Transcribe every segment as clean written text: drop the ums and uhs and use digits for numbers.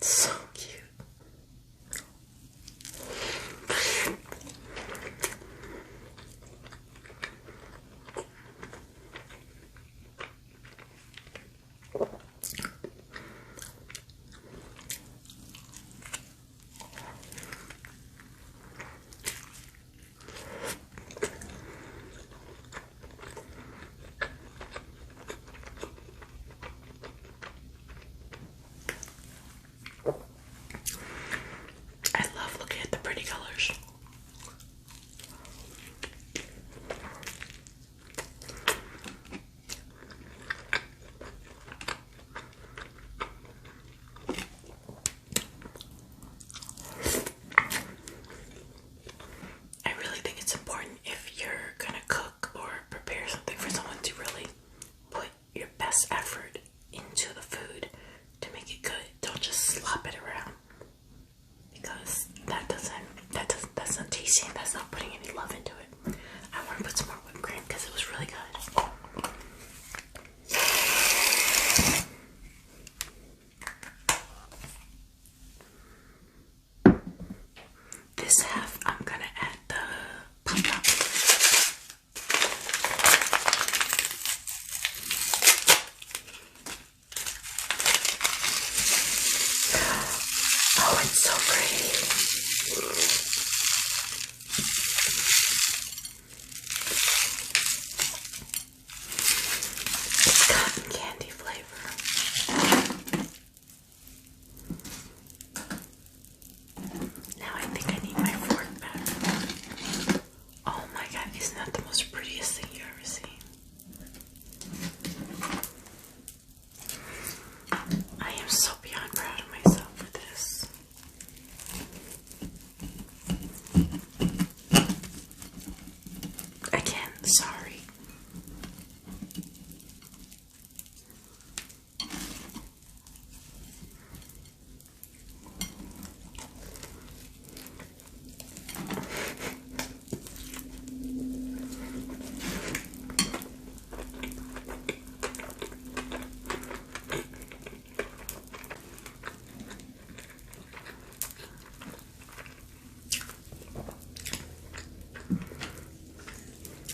So cute. I love looking at the pretty colors. I really think it's important if you're gonna cook or prepare something for someone to really put your best effort into the food to make it good. Don't just slop it around, because that's not tasty and that's not putting any love into it. I want to put some more whipped cream because it was really good. This half I'm gonna add the pop-up. Oh, it's so pretty. It's cotton candy flavor. Now I think I need my fork back. Oh my god, isn't that the most prettiest thing you've ever seen? I am so beyond proud of myself for this. Again, sorry.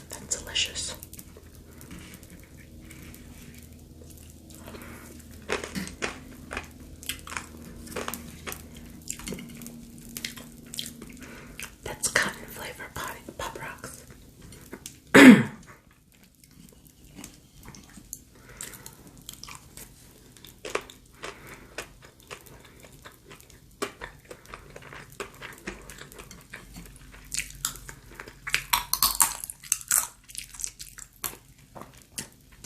That's delicious. That's cotton flavor pop rocks.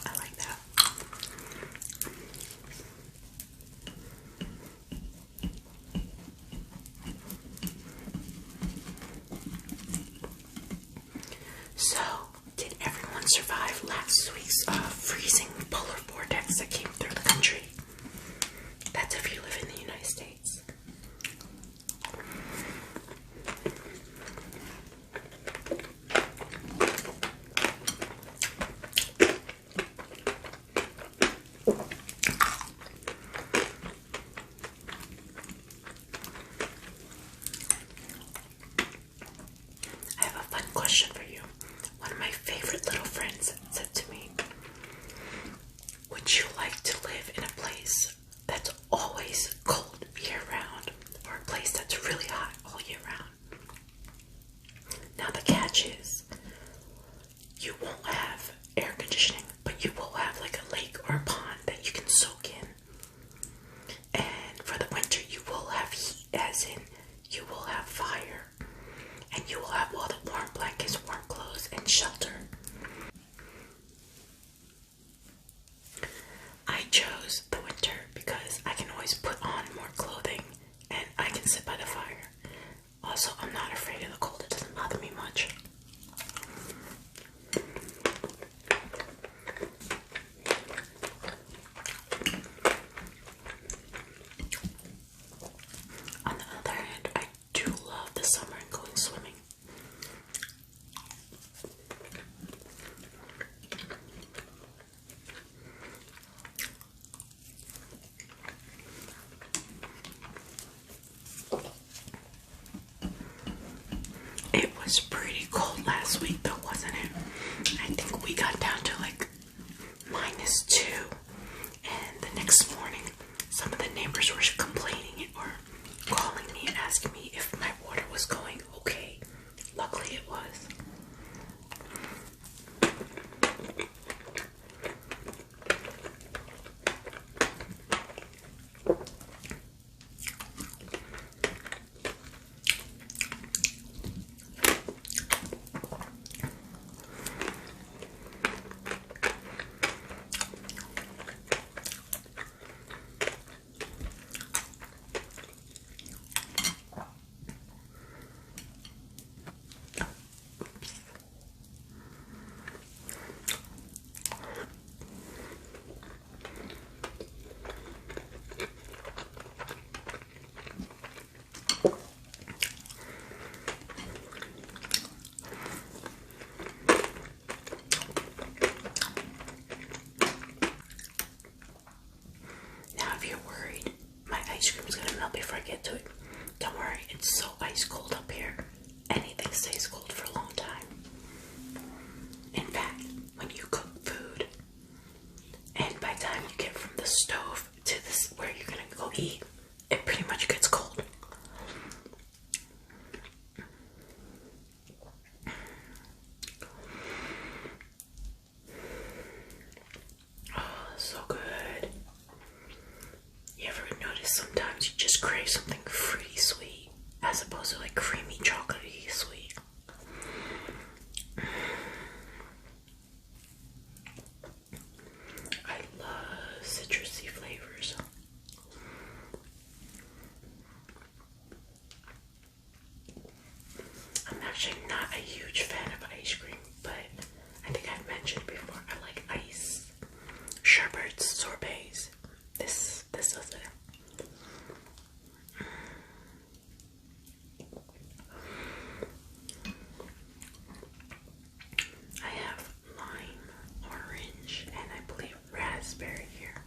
I like that. So, did everyone survive last week's freezing polar vortex that came through the country? That's if you live in the United States. I have a fun question for you. One of my favorite little friends said to me, would you like neighbors were complaining or calling me and asking me if my water was going okay. Luckily it was. Ice cream's gonna melt before I get to it. Don't worry, it's so ice cold up here. Anything stays cold for a long time. In fact, when you cook food, and by the time you get from the stove to this where you're gonna go eat, it pretty much gets cold. Oh, so good. You ever notice sometimes you just crave something fruity sweet as opposed to like creamy chocolatey sweet? I love citrusy flavors. I'm actually not a huge fan of ice cream, but I think I've mentioned before I like ice, sherbets, sorbets. This does it. I have lime, orange, and I believe raspberry here.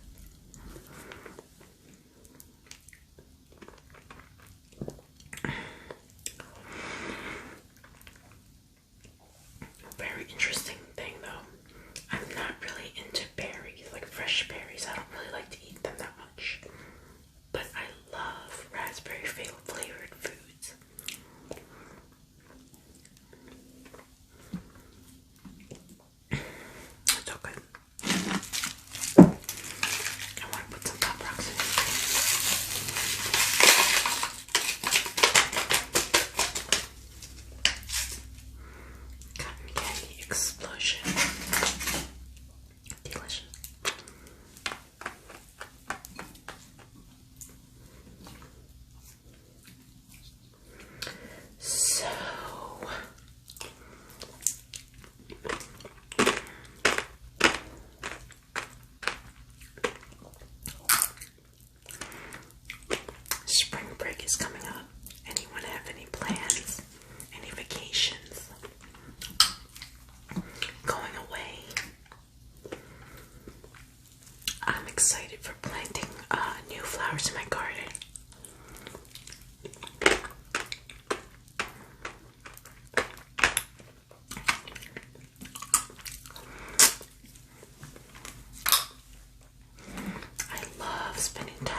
Very interesting thing though. I'm not really into berries, like fresh berries. I don't really like to eat them that much. But I love raspberry flavored foods. It's so good. I want to put some Pop Rocks in it. Cotton candy explosion. Delicious. So spring break is coming up. Anyone have any plans? Any vacations? Going away? I'm excited for planting new flowers in my garden. I love spending time